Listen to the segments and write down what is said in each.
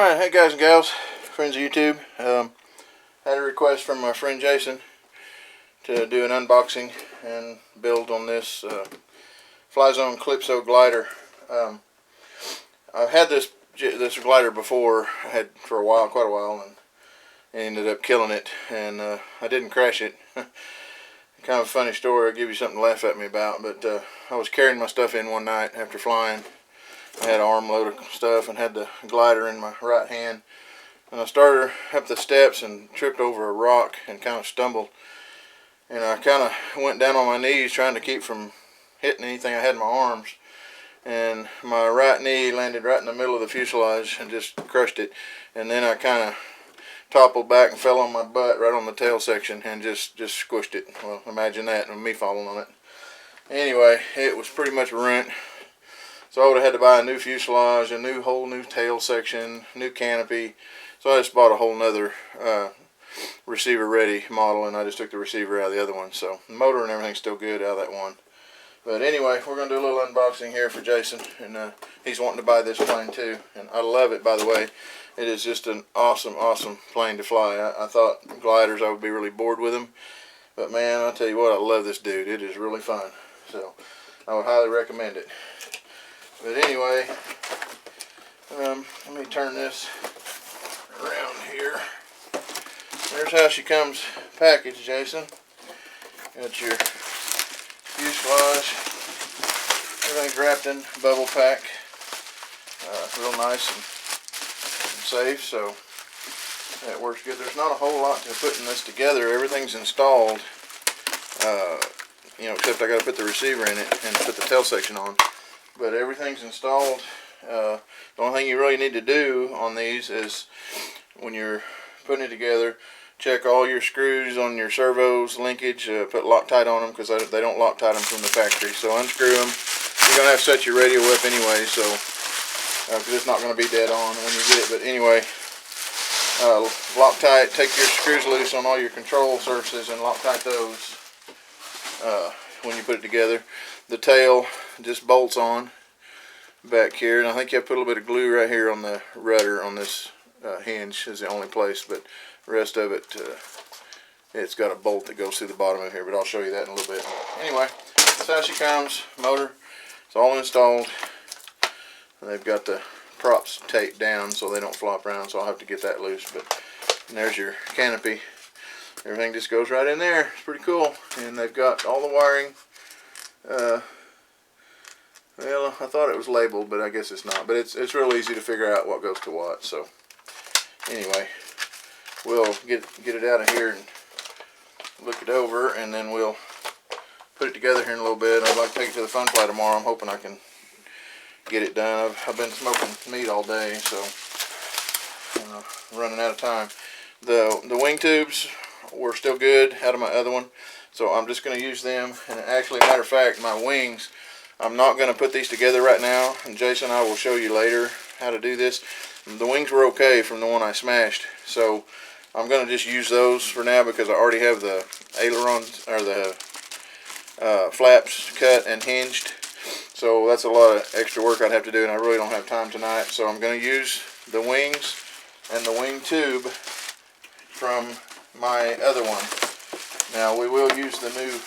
Alright, hey guys and gals, friends of YouTube. Had a request from my friend Jason to do an unboxing and build on this Flyzone Calypso glider. I've had this glider before. I had for a while, quite a while, and ended up killing it, and I didn't crash it. Kind of a funny story. I'll give you something to laugh at me about, but I was carrying my stuff in one night after flying. I had an armload of stuff and had the glider in my right hand, and I started up the steps and tripped over a rock and kind of stumbled, and I kind of went down on my knees trying to keep from hitting anything I had in my arms, and my right knee landed right in the middle of the fuselage and just crushed it, and then I kind of toppled back and fell on my butt right on the tail section and just squished it. Well, imagine that, and me falling on it. Anyway, it was pretty much ruined. So I would have had to buy a new fuselage, a whole new tail section, new canopy. So I just bought a whole nother receiver ready model, and I just took the receiver out of the other one. So the motor and everything's still good out of that one. But anyway, we're going to do a little unboxing here for Jason, and he's wanting to buy this plane too. And I love it, by the way. It is just an awesome, awesome plane to fly. I thought gliders, I would be really bored with them. But man, I'll tell you what, I love this dude. It is really fun. So I would highly recommend it. But anyway, let me turn this around here. There's how she comes packaged, Jason. Got your fuselage. Everything's wrapped in bubble pack. Real nice and safe, so that works good. There's not a whole lot to putting this together. Everything's installed, except I got to put the receiver in it and put the tail section on. But everything's installed. The only thing you really need to do on these is when you're putting it together, check all your screws on your servos, linkage, put Loctite on them, because they don't Loctite them from the factory. So unscrew them. You're going to have to set your radio up anyway, so because it's not going to be dead on when you get it. But anyway, Loctite, take your screws loose on all your control surfaces and Loctite those when you put it together. The tail just bolts on back here, and I think you have to put a little bit of glue right here on the rudder on this hinge is the only place, but the rest of it, it's got a bolt that goes through the bottom of here, but I'll show you that in a little bit. Anyway, that's how she comes. Motor, it's all installed. They've got the props taped down so they don't flop around, so I'll have to get that loose. But there's your canopy. Everything just goes right in there. It's pretty cool. And they've got all the wiring. Well, I thought it was labeled, but I guess it's not. But it's real easy to figure out what goes to what. So anyway, we'll get it out of here and look it over, and then we'll put it together here in a little bit. I'd like to take it to the fun fly tomorrow. I'm hoping I can get it done. I've been smoking meat all day, so running out of time. The wing tubes were still good out of my other one, so I'm just going to use them. And actually, matter of fact, my wings, I'm not going to put these together right now, and Jason, I will show you later how to do this. The wings were okay from the one I smashed, so I'm going to just use those for now because I already have the ailerons or the flaps cut and hinged. So that's a lot of extra work I'd have to do, and I really don't have time tonight. So I'm going to use the wings and the wing tube from my other one. Now we will use the new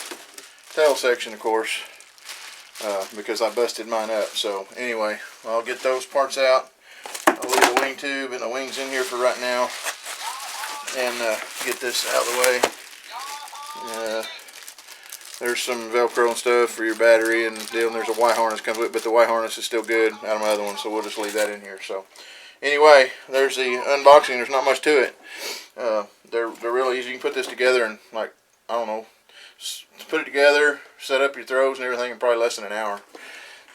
tail section, of course, because I busted mine up. So anyway, I'll get those parts out. I'll leave the wing tube and the wings in here for right now, and get this out of the way. There's some Velcro and stuff for your battery and deal, and there's a Y harness comes with it, but the Y harness is still good out of my other one, so we'll just leave that in here. So anyway, there's the unboxing. There's not much to it. They're really easy. You can put this together in, like, I don't know, put it together, set up your throws and everything in probably less than an hour.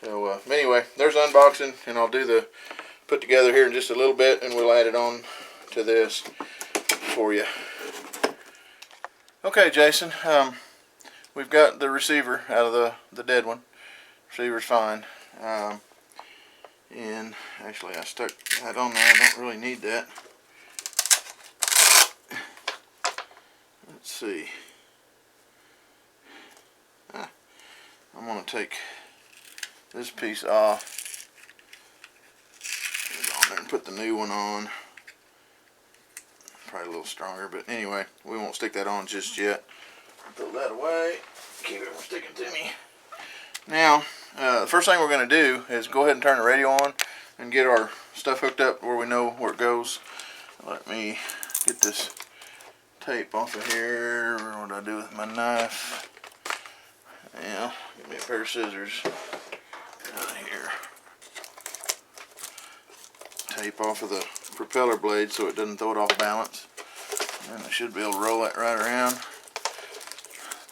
So anyway, there's the unboxing, and I'll do the put together here in just a little bit, and we'll add it on to this for you. Okay, Jason. We've got the receiver out of the dead one. Receiver's fine. And actually I stuck that on there. I don't really need that. Let's see. I'm going to take this piece off. and put the new one on. Probably a little stronger, but anyway, we won't stick that on just yet. Throw that away. Keep it from sticking to me. Now, the first thing we're going to do is go ahead and turn the radio on and get our stuff hooked up where we know where it goes. Let me get this tape off of here. What do I do with my knife? Yeah, give me a pair of scissors. Here. Tape off of the propeller blade so it doesn't throw it off balance. And I should be able to roll that right around.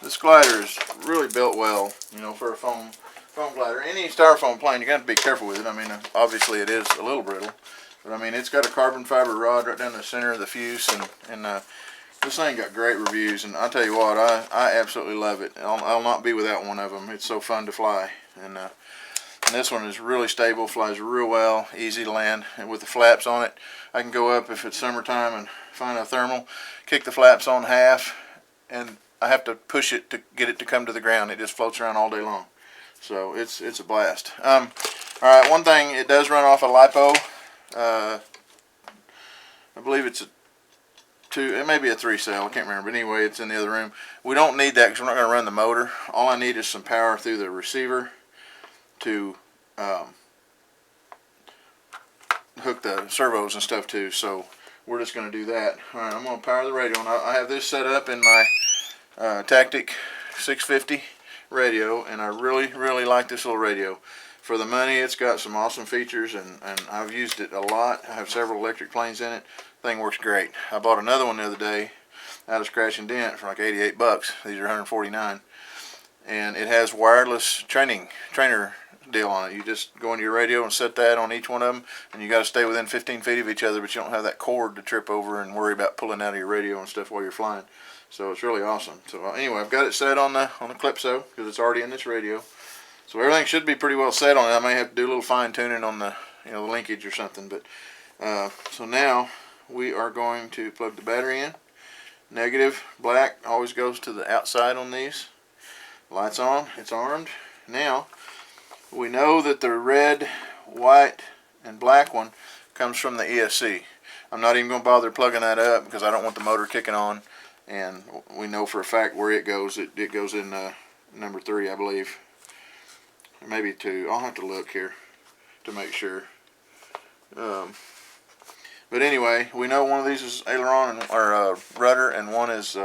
This glider is really built well, you know, for a foam glider. Any styrofoam plane, you got to be careful with it. I mean, obviously it is a little brittle, but I mean, it's got a carbon fiber rod right down the center of the fuse, and this thing got great reviews. And I'll tell you what, I absolutely love it. I'll not be without one of them. It's so fun to fly, and this one is really stable, flies real well, easy to land, and with the flaps on it, I can go up if it's summertime and find a thermal, kick the flaps on half, and I have to push it to get it to come to the ground. It just floats around all day long, so it's a blast. All right, one thing, it does run off a LiPo. I believe it's it may be a 3-cell, I can't remember, but anyway, it's in the other room. We don't need that because we're not going to run the motor. All I need is some power through the receiver to hook the servos and stuff to, so we're just going to do that. Alright, I'm going to power the radio on. I have this set up in my Tactic 650 radio, and I really like this little radio. For the money, it's got some awesome features, and I've used it a lot. I have several electric planes in it. Thing works great. I bought another one the other day out of Scratch and Dent for like 88 bucks. These are 149, and it has wireless trainer deal on it. You just go into your radio and set that on each one of them, and you got to stay within 15 feet of each other, but you don't have that cord to trip over and worry about pulling out of your radio and stuff while you're flying. So it's really awesome. So anyway, I've got it set on the Calypso because it's already in this radio. So everything should be pretty well set on it. I may have to do a little fine tuning on the the linkage or something. But so now we are going to plug the battery in. Negative black always goes to the outside on these. Lights on. It's armed. Now we know that the red, white, and black one comes from the ESC. I'm not even going to bother plugging that up because I don't want the motor kicking on. And we know for a fact where it goes. It goes in number 3, I believe. Maybe 2. I'll have to look here to make sure. But anyway, we know one of these is aileron or rudder, and one is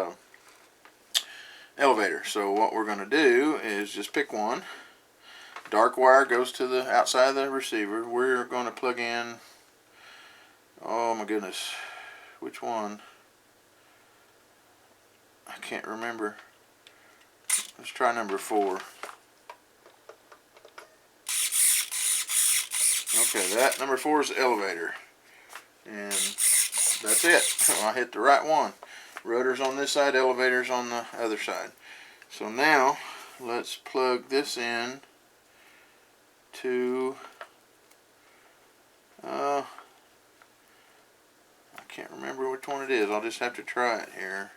elevator. So what we're going to do is just pick one. Dark wire goes to the outside of the receiver. We're going to plug in, oh my goodness, which one? I can't remember. Let's try number 4. Okay, that number 4 is the elevator. And that's it. I hit the right one. Rudder's on this side, elevator's on the other side. So now, let's plug this in to, I can't remember which one it is. I'll just have to try it here.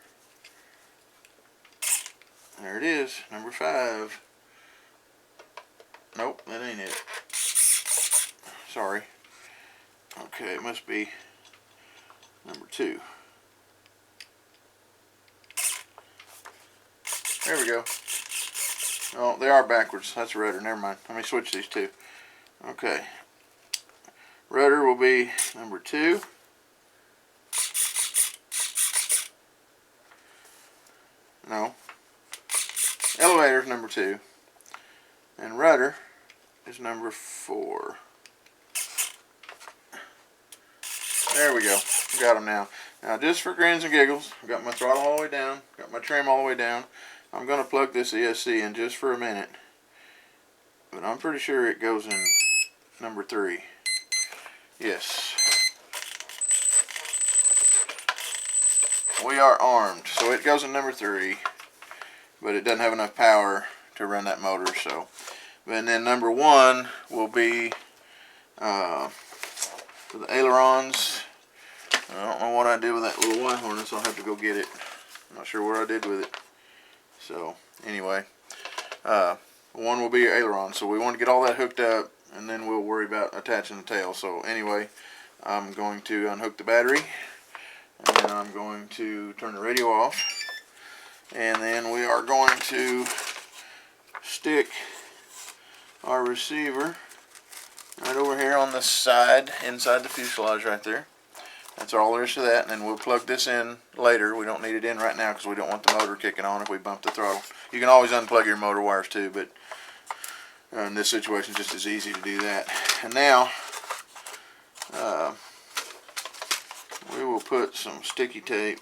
There it is, number 5. Nope, that ain't it. Sorry. Okay, it must be number 2. There we go. Oh, they are backwards. That's a rudder. Never mind. Let me switch these two. Okay. Rudder will be number 2. No. Elevator is number 2. And rudder is number 4. There we go. Got them now. Now, just for grins and giggles, I've got my throttle all the way down, got my trim all the way down. I'm going to plug this ESC in just for a minute. But I'm pretty sure it goes in number 3. Yes. We are armed. So it goes in number 3. But it doesn't have enough power to run that motor. So, and then number 1 will be for the ailerons. I don't know what I did with that little Y harness. I'll have to go get it. I'm not sure what I did with it. So anyway, 1 will be your aileron. So we want to get all that hooked up, and then we'll worry about attaching the tail. So anyway, I'm going to unhook the battery, and I'm going to turn the radio off, and then we are going to stick our receiver right over here on the side, inside the fuselage right there. That's all there is to that, and then we'll plug this in later. We don't need it in right now because we don't want the motor kicking on if we bump the throttle. You can always unplug your motor wires too, but in this situation, just as easy to do that. And now, we will put some sticky tape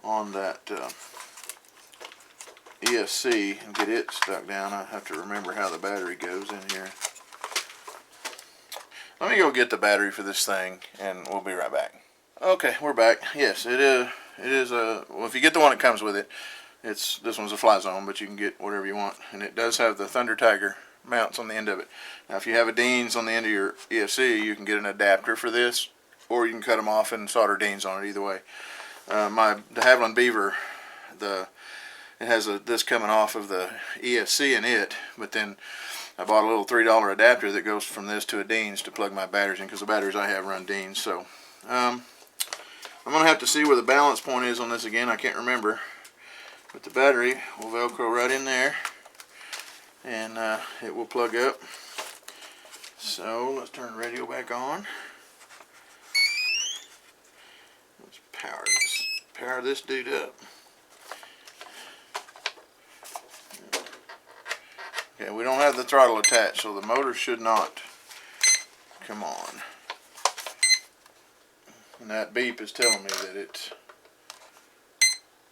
on that ESC and get it stuck down. I have to remember how the battery goes in here. Let me go get the battery for this thing, and we'll be right back. Okay, we're back. Yes, it is a, well, if you get the one that comes with it, this one's a Flyzone, but you can get whatever you want, and it does have the Thunder Tiger mounts on the end of it. Now, if you have a Dean's on the end of your ESC, you can get an adapter for this, or you can cut them off and solder Dean's on it. Either way, the Havilland Beaver, it has this coming off of the ESC in it, but then I bought a little $3 adapter that goes from this to a Dean's to plug my batteries in, because the batteries I have run Dean's. So I'm going to have to see where the balance point is on this again. I can't remember. But the battery will Velcro right in there, and it will plug up. So let's turn the radio back on. Let's power this dude up. Okay, we don't have the throttle attached, so the motor should not come on. And that beep is telling me that it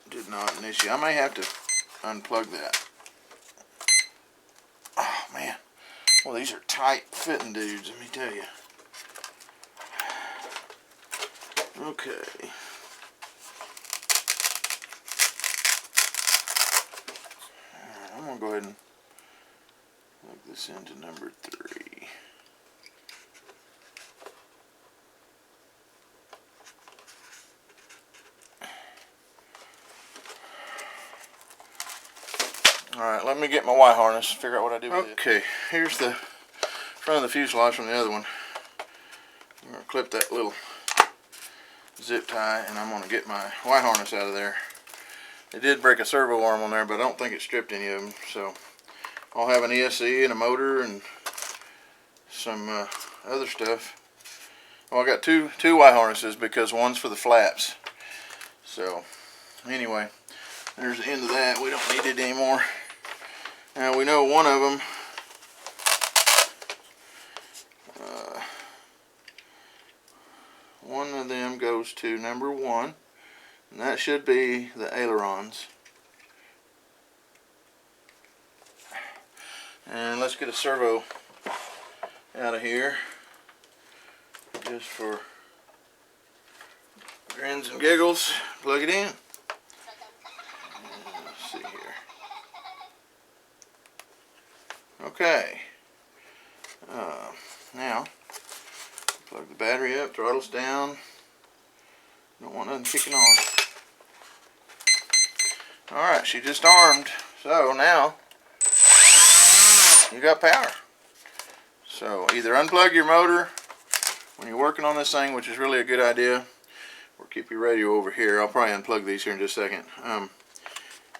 did not initiate. I may have to unplug that. Oh man, well, these are tight fitting dudes, let me tell you. Okay. I'm gonna go ahead and plug this into number 3. Alright, let me get my Y harness, figure out what I do with it. Okay, here's the front of the fuselage from the other one. I'm going to clip that little zip tie, and I'm going to get my Y harness out of there. It did break a servo arm on there, but I don't think it stripped any of them. So I'll have an ESC and a motor and some other stuff. Well, I got two Y harnesses because one's for the flaps. So anyway, there's the end of that. We don't need it anymore. Now we know one of them goes to number 1, and that should be the ailerons. And let's get a servo out of here just for grins and giggles. Plug it in. Let's see here. Okay. Now, plug the battery up, throttle's down. Don't want nothing kicking on. Alright, she just armed. So now, you got power. So either unplug your motor when you're working on this thing, which is really a good idea, or keep your radio over here. I'll probably unplug these here in just a second.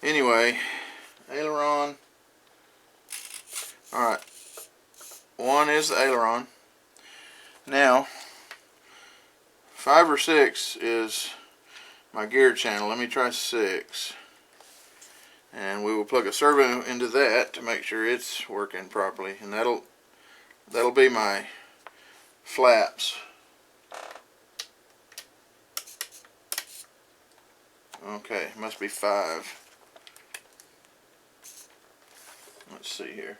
Anyway, aileron. Alright, 1 is the aileron. Now, 5 or 6 is my gear channel. Let me try 6. And we will plug a servo into that to make sure it's working properly. And that'll be my flaps. Okay, must be 5. Let's see here.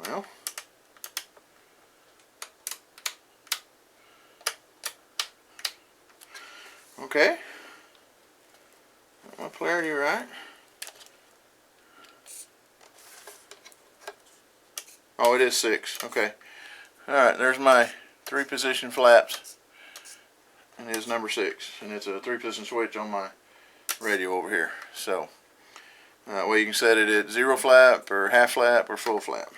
Well, okay. Got my polarity right. Oh, it is 6. Okay. Alright, there's my 3-position flaps. And it is number 6. And it's a 3-position switch on my radio over here. So, well, you can set it at 0 flap or half flap or full flap.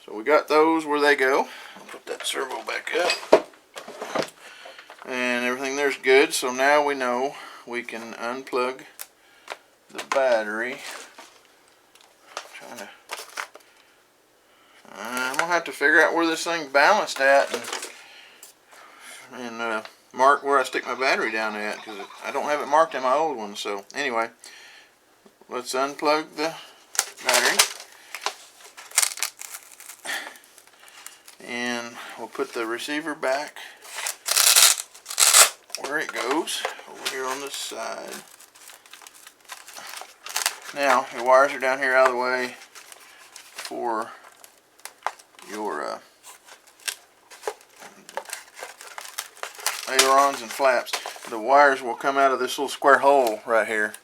So So we got those where they go. I'll put that servo back up. And everything there's good. So now we know we can unplug the battery. I'm gonna have to figure out where this thing's balanced at and mark where I stick my battery down at, because I don't have it marked in my old one. So anyway, let's unplug the battery and we'll put the receiver back where it goes, over here on this side. Now your wires are down here out of the way for your ailerons and flaps. The wires will come out of this little square hole right here.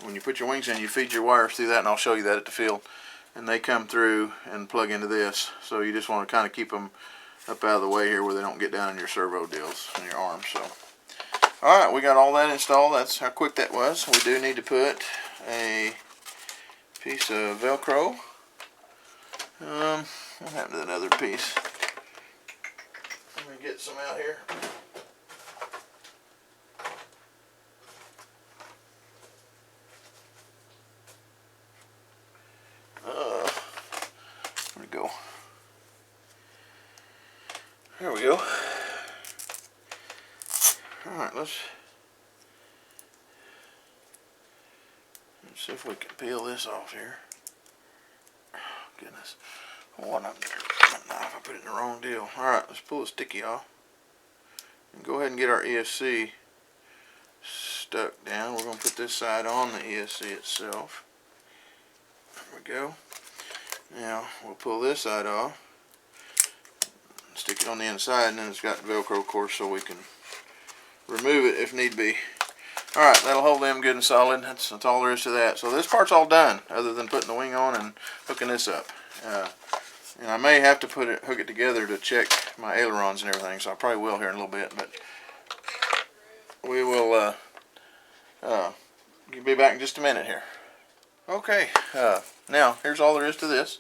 When you put your wings in, you feed your wires through that, and I'll show you that at the field. And they come through and plug into this. So you just want to kind of keep them up out of the way here where they don't get down in your servo deals in your arms. So, alright, we got all that installed. That's how quick that was. We do need to put a piece of Velcro. What happened to that other piece? Let me get some out here. Where'd it go? There we go. Alright, let's see if we can peel this off here. Oh, goodness. What I'm doing? My knife, I put it in the wrong deal. Alright, let's pull the sticky off. And go ahead and get our ESC stuck down. We're going to put this side on the ESC itself. There we go. Now, we'll pull this side off. Stick it on the inside, and then it's got Velcro, of course, so we can remove it if need be. Alright, that'll hold them good and solid. That's all there is to that. So this part's all done, other than putting the wing on and hooking this up. And I may have to hook it together to check my ailerons and everything, so I probably will here in a little bit. But we will be back in just a minute here. Okay, now here's all there is to this.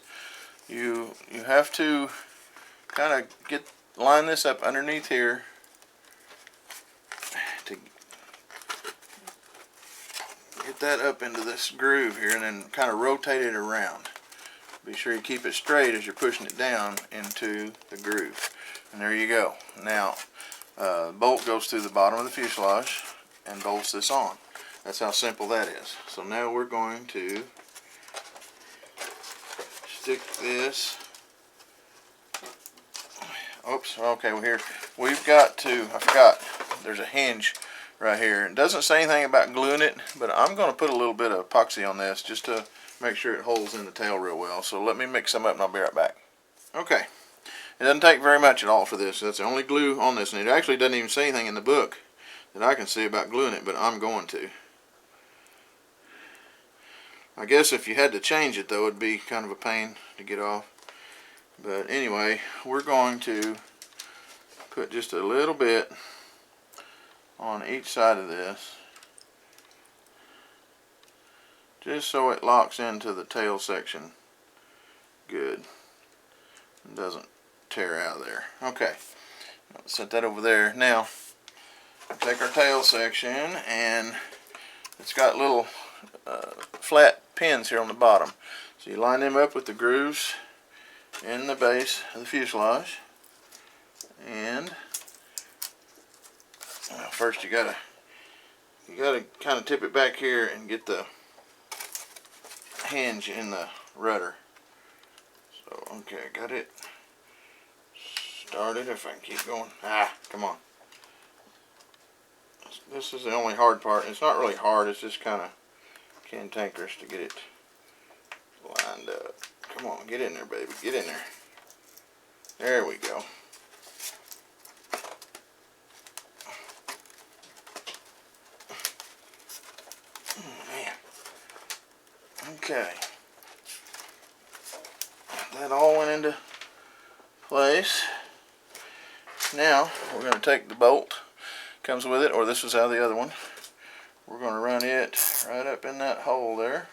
You have to kind of line this up underneath here to get that up into this groove here, and then kind of rotate it around. Be sure you keep it straight as you're pushing it down into the groove. And there you go. Now, bolt goes through the bottom of the fuselage and bolts this on. That's how simple that is. So now we're going to stick this. Oops, okay, well here, we've got to, I forgot, there's a hinge right here. It doesn't say anything about gluing it, but I'm going to put a little bit of epoxy on this just to make sure it holds in the tail real well. So let me mix some up and I'll be right back. Okay, it doesn't take very much at all for this. That's the only glue on this, and it actually doesn't even say anything in the book that I can see about gluing it, but I'm going to. I guess if you had to change it though, it'd be kind of a pain to get off. But anyway, we're going to put just a little bit on each side of this, just so it locks into the tail section good and doesn't tear out of there. Okay, I'll set that over there. Now, take our tail section, and it's got little flat pins here on the bottom. So you line them up with the grooves in the base of the fuselage, and first you gotta kind of tip it back here and get the hinge in the rudder. So okay, got it started. If I can keep going. Come on. This is the only hard part. It's not really hard, it's just kind of cantankerous to get it lined up. Come on, get in there, baby, get in there. There we go. Man. Okay. That all went into place. Now we're going to take the bolt, comes with it, or this was out of the other one. We're going to run it right up in that hole there.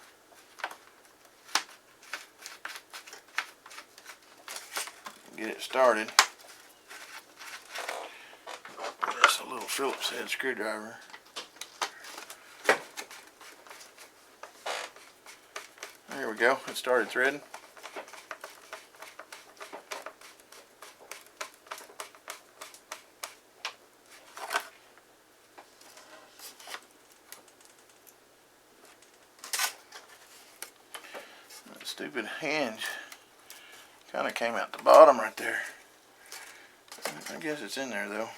get it started. That's a little Phillips head screwdriver. There we go, it started threading. That stupid hinge kind of came out the bottom right there. I guess it's in there though.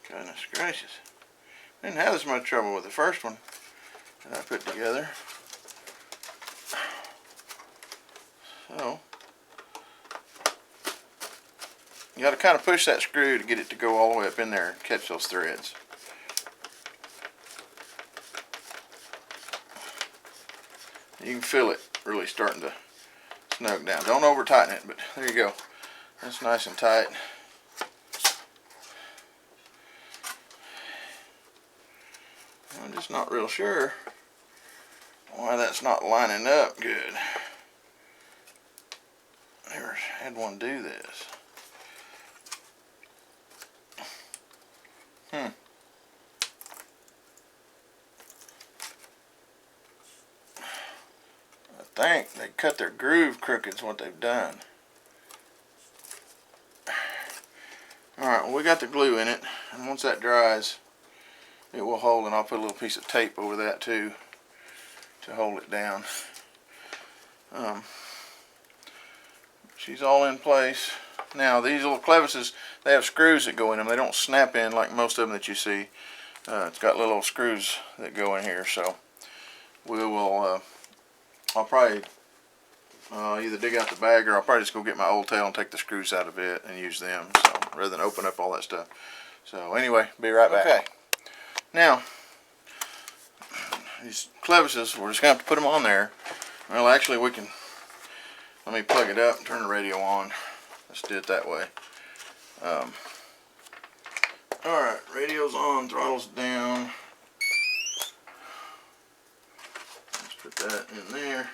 Goodness gracious. Didn't have this much trouble with the first one that I put together. So, you got to kind of push that screw to get it to go all the way up in there and catch those threads. You can feel it really starting to snug down. Don't over tighten it, but there you go. That's nice and tight. I'm just not real sure why that's not lining up good. Never had one do this. I think they cut their groove crooked is what they've done. Alright, well, we got the glue in it, and once that dries it will hold, and I'll put a little piece of tape over that too to hold it down. She's all in place. Now these little clevises, they have screws that go in them. They don't snap in like most of them that you see. It's got little screws that go in here, so we will I'll probably either dig out the bag, or I'll probably just go get my old tail and take the screws out of it and use them, so rather than open up all that stuff. So anyway, be right back. Okay. Now, these clevises, we're just going to have to put them on there. Well, actually, we can, let me plug it up and turn the radio on. Let's do it that way. Alright, radio's on, throttle's down. Let's put that in there.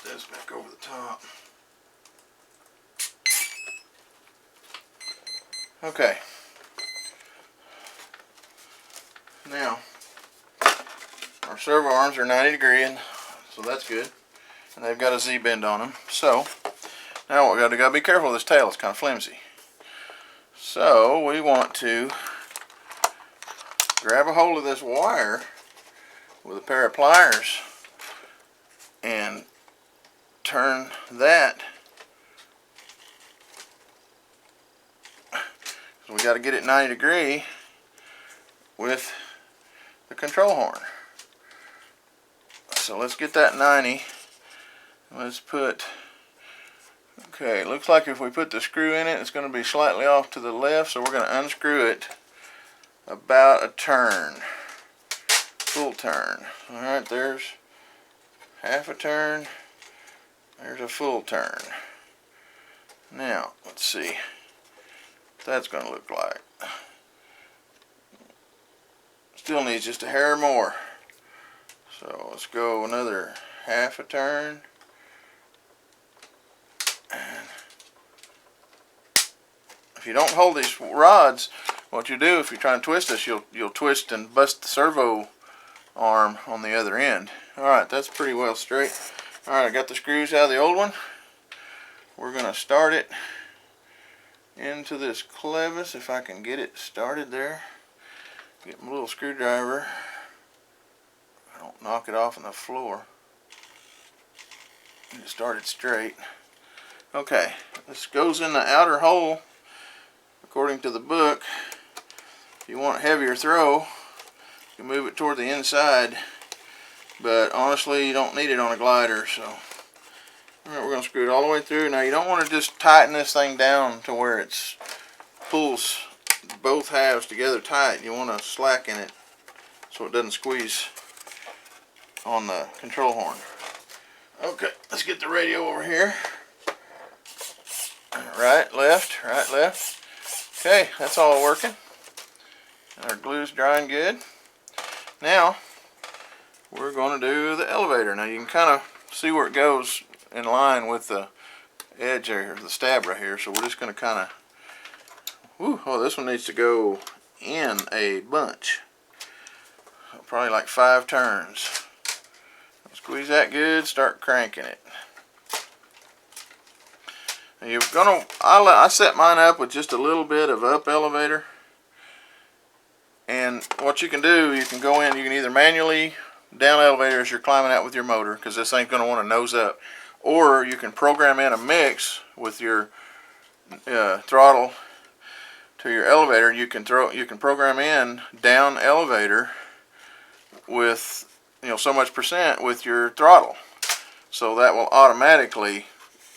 Put this back over the top. Okay. Now, our servo arms are 90 degree, and so that's good. And they've got a Z-bend on them. So, now we gotta be careful with this tail. It's kind of flimsy. So, we want to grab a hold of this wire with a pair of pliers and turn that. So we got to get it 90 degree with the control horn. So let's get that 90. Let's put, okay, it looks like if we put the screw in it, it's going to be slightly off to the left, so we're going to unscrew it about a turn, full turn. Alright, there's half a turn, there's a full turn. Now, let's see what that's going to look like. Still needs just a hair more. So let's go another half a turn. And if you don't hold these rods, what you do if you try and twist this, you'll twist and bust the servo arm on the other end. Alright, that's pretty well straight. Alright, I got the screws out of the old one. We're going to start it into this clevis, if I can get it started there. Get my little screwdriver. I don't knock it off on the floor. Get it started straight. Okay, this goes in the outer hole according to the book. If you want a heavier throw, you move it toward the inside, but honestly you don't need it on a glider. So alright, we're going to screw it all the way through. Now you don't want to just tighten this thing down to where it pulls both halves together tight. You want to slacken it so it doesn't squeeze on the control horn. Okay, let's get the radio over here. Right, left, right, left. Okay, that's all working. Our glue's drying good. Now we're going to do the elevator. Now you can kind of see where it goes in line with the edge or the stab right here. So we're just going to kind of, oh, this one needs to go in a bunch. Probably like 5 turns. Squeeze that good, start cranking it. Now you're gonna, I set mine up with just a little bit of up elevator. And what you can do, you can go in, you can either manually down elevator as you're climbing out with your motor, because this ain't going to want to nose up, or you can program in a mix with your throttle to your elevator. You can program in down elevator with so much % with your throttle, so that will automatically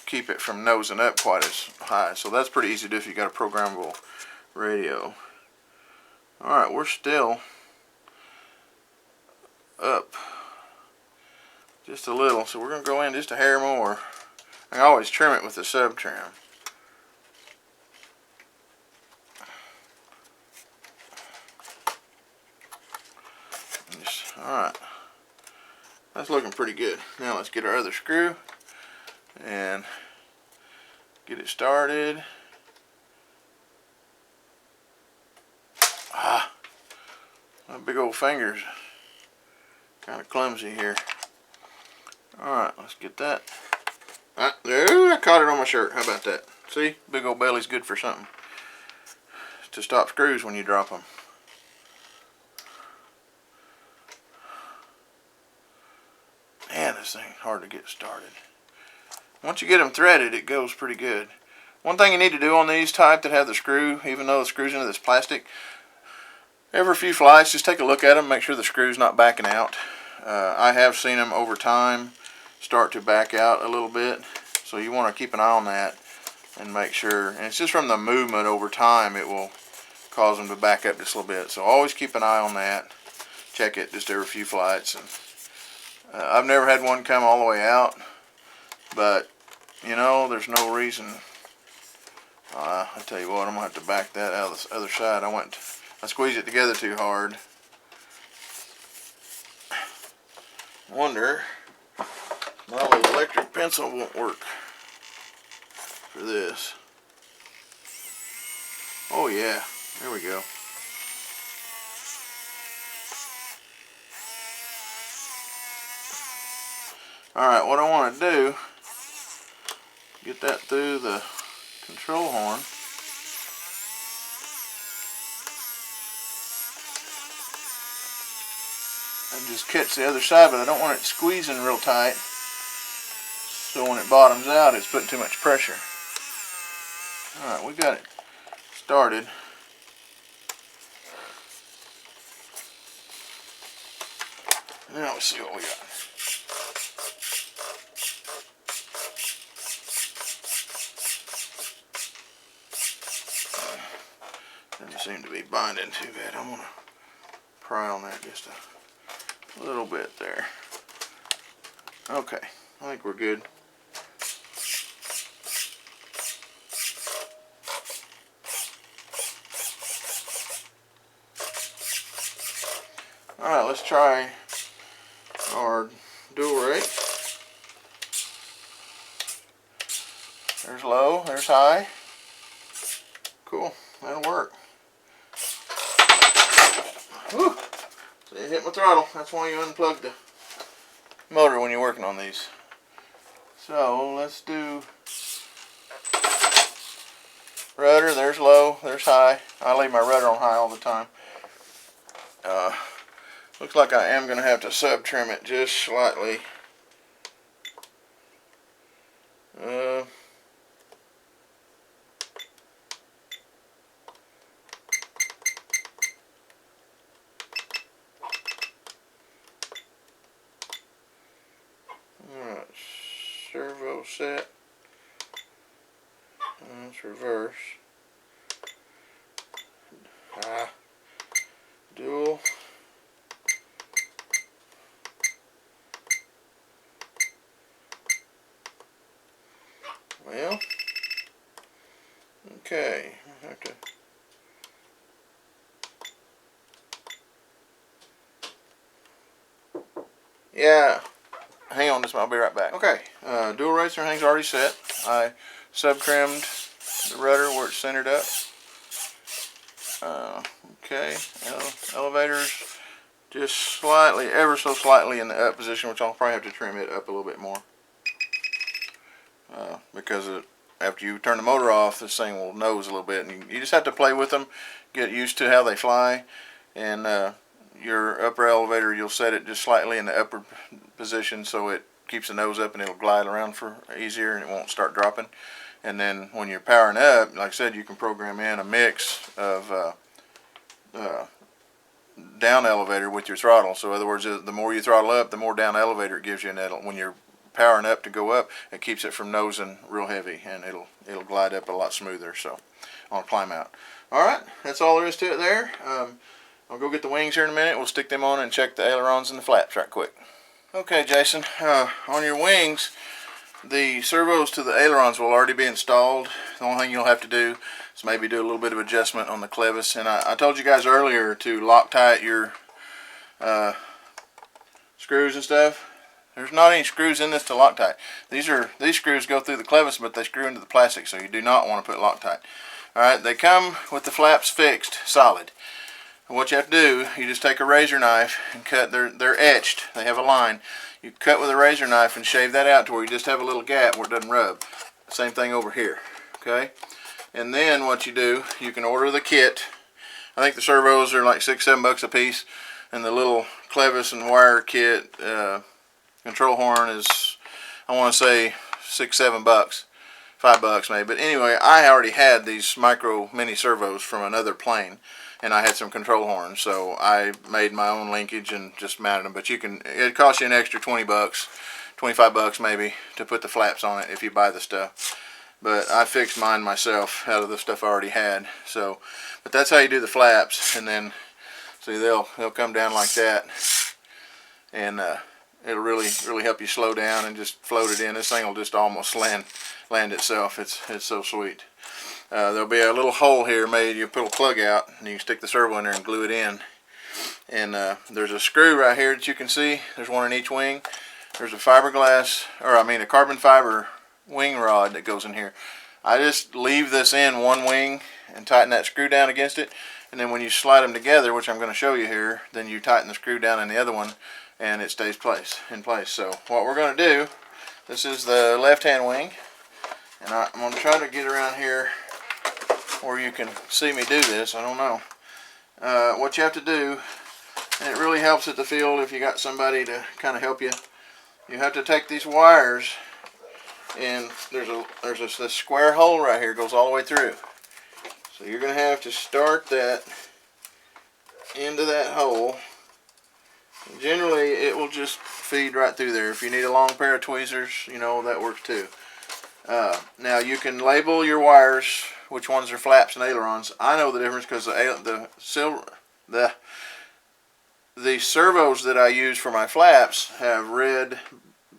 keep it from nosing up quite as high. So that's pretty easy to do if you got a programmable radio. Alright, we're still up just a little, so we're going to go in just a hair more. I always trim it with the sub trim. Alright, that's looking pretty good. Now let's get our other screw and get it started. My big old fingers kind of clumsy here. Alright, let's get that. There, I caught it on my shirt. How about that? See, big old belly's good for something. To stop screws when you drop them. Man, this thing's hard to get started. Once you get them threaded, it goes pretty good. One thing you need to do on these type that have the screw, even though the screw's into this plastic, every few flights, just take a look at them, make sure the screw's not backing out. I have seen them over time start to back out a little bit, so you want to keep an eye on that and make sure. And it's just from the movement over time, it will cause them to back up just a little bit. So always keep an eye on that. Check it just every few flights. And I've never had one come all the way out, but there's no reason. I tell you what, I'm gonna have to back that out of the other side. I squeezed it together too hard. Wonder my little electric pencil won't work for this. Oh yeah, there we go. Alright, what I want to do, get that through the control horn. And just catch the other side, but I don't want it squeezing real tight. So when it bottoms out, it's putting too much pressure. Alright, we got it started. Now let's see what we got. Doesn't seem to be binding too bad. I'm going to pry on that just a little bit there. Okay, I think we're good. Alright, let's try our dual rate. There's low, there's high. Cool, that'll work. Whew. So it hit my throttle. That's why you unplug the motor when you're working on these. So let's do rudder. There's low, there's high. I leave my rudder on high all the time. Looks like I am going to have to sub trim it just slightly. Alright, servo set. Let's reverse. Dual. Well, okay, I have to Yeah, hang on, I'll be right back. Okay, dual rates and everything's already set. I sub-trimmed the rudder where it's centered up. Okay, elevators just slightly, ever so slightly in the up position, which I'll probably have to trim it up a little bit more. Because after you turn the motor off, this thing will nose a little bit, and you just have to play with them, get used to how they fly. And your upper elevator, you'll set it just slightly in the upper position so it keeps the nose up and it'll glide around for easier and it won't start dropping. And then when you're powering up, like I said, you can program in a mix of down elevator with your throttle. So in other words, the more you throttle up, the more down elevator it gives you, and when you're powering up to go up, it keeps it from nosing real heavy, and it'll glide up a lot smoother. So on a climb out. All right, that's all there is to it there. I'll go get the wings here in a minute. We'll stick them on and check the ailerons and the flaps right quick. Okay, Jason, on your wings, the servos to the ailerons will already be installed. The only thing you'll have to do is maybe do a little bit of adjustment on the clevis. And I told you guys earlier to Loctite your screws and stuff. There's not any screws in this to Loctite. These screws go through the clevis, but they screw into the plastic, so you do not want to put Loctite. All right, they come with the flaps fixed, solid. And what you have to do, you just take a razor knife and cut. They're etched. They have a line. You cut with a razor knife and shave that out to where you just have a little gap where it doesn't rub. Same thing over here. Okay. And then what you do, you can order the kit. I think the servos are like $6-7 a piece, and the little clevis and wire kit control horn is, I want to say, $6-7, $5 maybe. But anyway, I already had these micro mini servos from another plane, and I had some control horns, so I made my own linkage and just mounted them. But it costs you an extra $20, $25 maybe, to put the flaps on it if you buy the stuff. But I fixed mine myself out of the stuff I already had. So, but that's how you do the flaps, and then see they'll come down like that, and it'll really help you slow down and just float it in. This thing will just almost land itself. It's so sweet. There'll be a little hole here made. You pull a plug out and you can stick the servo in there and glue it in. And there's a screw right here that you can see. There's one in each wing. There's a a carbon fiber wing rod that goes in here. I just leave this in one wing and tighten that screw down against it. And then when you slide them together, which I'm going to show you here, then you tighten the screw down in the other one, and it stays in place. So what we're going to do, this is the left-hand wing, and I'm going to try to get around here where you can see me do this. I don't know. What you have to do, and it really helps at the field if you got somebody to kind of help you, you have to take these wires, and there's this square hole right here, goes all the way through. So you're going to have to start that into that hole. Generally, it will just feed right through there. If you need a long pair of tweezers, that works too. Now you can label your wires, which ones are flaps and ailerons. I know the difference because the servos that I use for my flaps have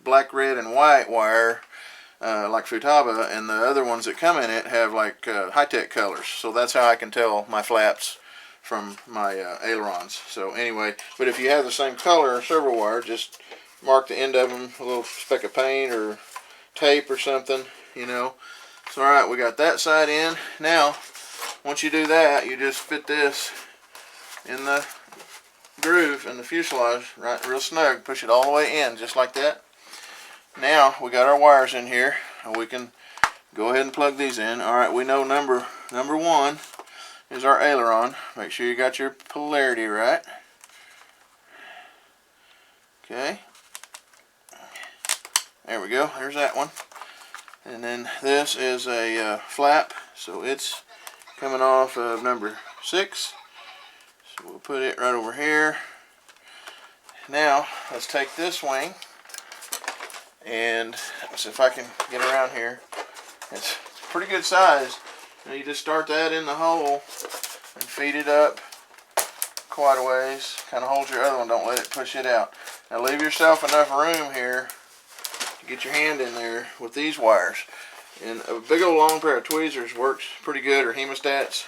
black, red, and white wire, like Futaba, and the other ones that come in it have like high-tech colors. So that's how I can tell my flaps from my ailerons. So anyway, but if you have the same color servo wire, just mark the end of them, a little speck of paint or tape or something, So alright, we got that side in. Now, once you do that, you just fit this in the groove in the fuselage, right, real snug. Push it all the way in, just like that. Now, we got our wires in here, and we can go ahead and plug these in. Alright, we know number one is our aileron. Make sure you got your polarity right. Okay. There we go. There's that one. And then this is a flap, so it's coming off of number 6. So we'll put it right over here. Now, let's take this wing, and let's see if I can get around here. It's pretty good size. Now you just start that in the hole and feed it up quite a ways. Kind of hold your other one, don't let it push it out. Now leave yourself enough room here to get your hand in there with these wires. And a big old long pair of tweezers works pretty good, or hemostats.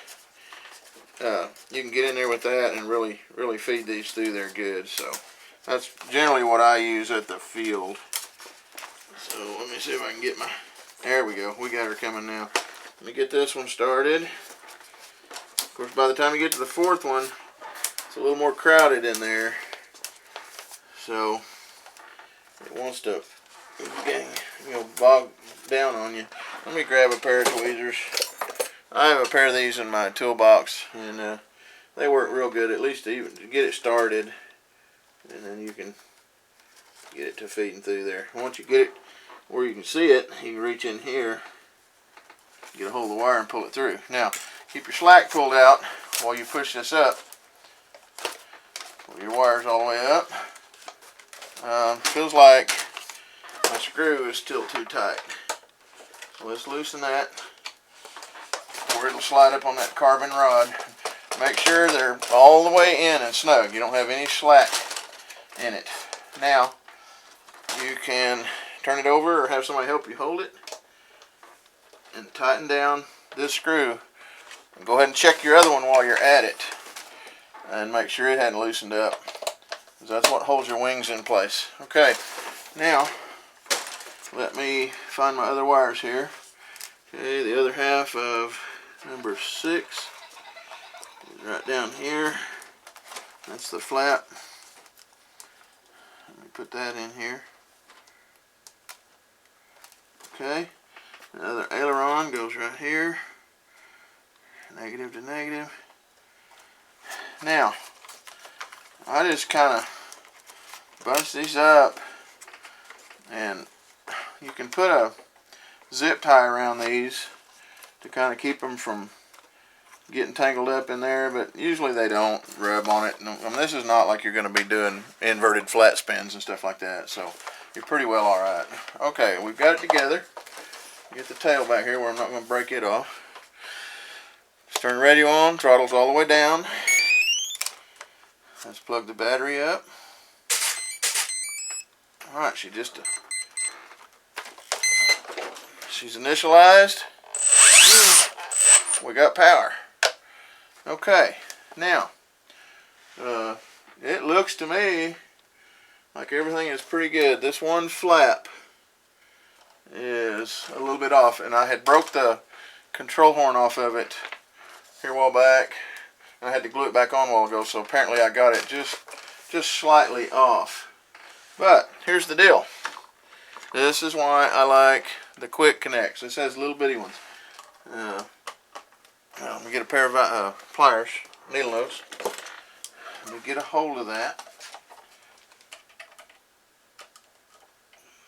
You can get in there with that and really feed these through there good. So That's generally what I use at the field. So let me see if I can get my, there we go, we got her coming now. Let me get this one started. Of course, by the time you get to the fourth one, it's a little more crowded in there. So it wants to, bog down on you. Let me grab a pair of tweezers. I have a pair of these in my toolbox, and they work real good, at least to get it started, and then you can get it to feeding through there. Once you get it where you can see it, you can reach in here, get a hold of the wire and pull it through. Now, keep your slack pulled out while you push this up. Pull your wires all the way up. Feels like my screw is still too tight. So let's loosen that, or it'll slide up on that carbon rod. Make sure they're all the way in and snug. You don't have any slack in it. Now, you can turn it over or have somebody help you hold it and tighten down this screw. And go ahead and check your other one while you're at it and make sure it hadn't loosened up, because that's what holds your wings in place. Okay, now let me find my other wires here. Okay, the other half of number 6 is right down here. That's the flap. Let me put that in here. Okay, another aileron goes right here, negative to negative. Now, I just kind of bust these up, and you can put a zip tie around these to kind of keep them from getting tangled up in there, but usually they don't rub on it. I mean, this is not like you're going to be doing inverted flat spins and stuff like that, so you're pretty well alright. Okay, we've got it together. Get the tail back here where I'm not going to break it off. Let's turn the radio on, throttle's all the way down. Let's plug the battery up. Alright, she's initialized. We got power. Okay, now, it looks to me like everything is pretty good. This one flap is a little bit off, and I had broke the control horn off of it here a while back, and I had to glue it back on a while ago, so apparently I got it just slightly off. But here's the deal. This is why I like the quick connects. This has little bitty ones. Let me get a pair of pliers, needle nose. Let me get a hold of that.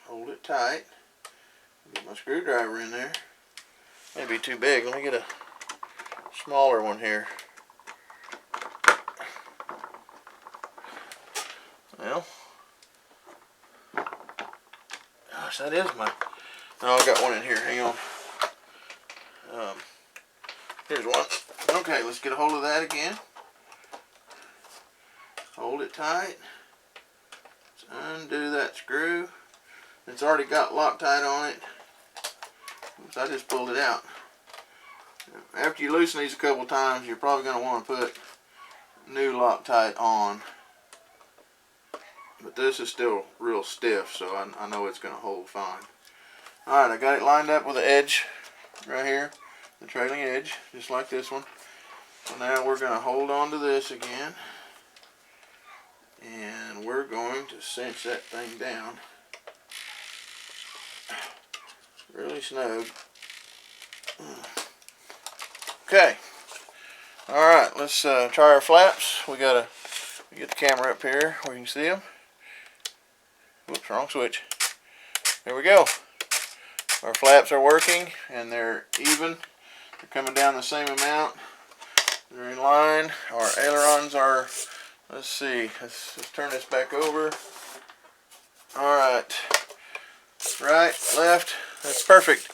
Hold it tight. Get my screwdriver in there. Maybe too big. Let me get a smaller one here. Well, gosh, that is my. Oh, I got one in here. Hang on. Here's one. Okay, let's get a hold of that again. Hold it tight. Let's undo that screw. It's already got Loctite on it. So I just pulled it out. After you loosen these a couple times, you're probably going to want to put new Loctite on. But this is still real stiff, so I know it's going to hold fine. Alright, I got it lined up with the edge right here. The trailing edge, just like this one. So now we're going to hold on to this again. And we're going to cinch that thing down really snug. Okay. Alright, let's try our flaps. We gotta get the camera up here where you can see them. Whoops, wrong switch. There we go. Our flaps are working and they're even. They're coming down the same amount. They're in line. Our ailerons are, let's see, let's turn this back over. Alright. Right, left, that's perfect.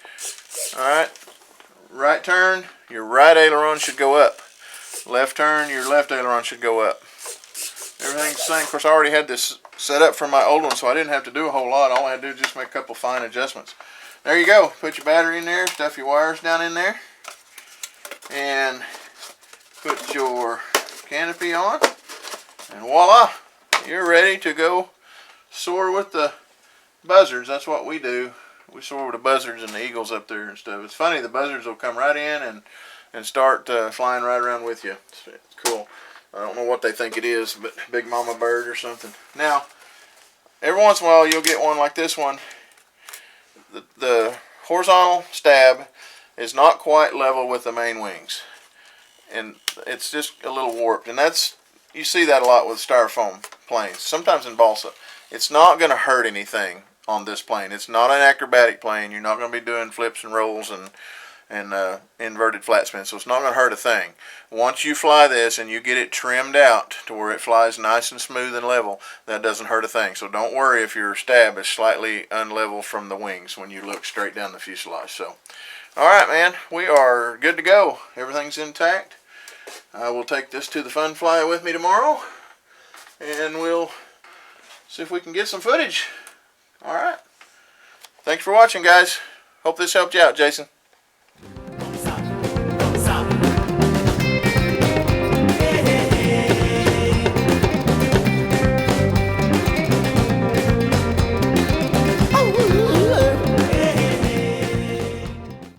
Alright. Right turn, your right aileron should go up. Left turn, your left aileron should go up. Everything's the same. Of course, I already had this set up from my old one, so I didn't have to do a whole lot. All I had to do is just make a couple fine adjustments. There you go. Put your battery in there, stuff your wires down in there, and put your canopy on, and voila, you're ready to go soar with the buzzards. That's what we do. We soar with the buzzards and the eagles up there and stuff. It's funny, the buzzards will come right in and start flying right around with you. It's cool. I don't know what they think it is, but big mama bird or something. Now, every once in a while you'll get one like this one. The horizontal stab is not quite level with the main wings, and it's just a little warped, and you see that a lot with styrofoam planes, sometimes in balsa. It's not going to hurt anything on this plane. It's not an acrobatic plane. You're not going to be doing flips and rolls and inverted flat spin, so it's not going to hurt a thing. Once you fly this and you get it trimmed out to where it flies nice and smooth and level, that doesn't hurt a thing. So don't worry if your stab is slightly unlevel from the wings when you look straight down the fuselage. So, alright man, we are good to go. Everything's intact. I will take this to the fun fly with me tomorrow, and we'll see if we can get some footage. Alright. Thanks for watching, guys. Hope this helped you out, Jason.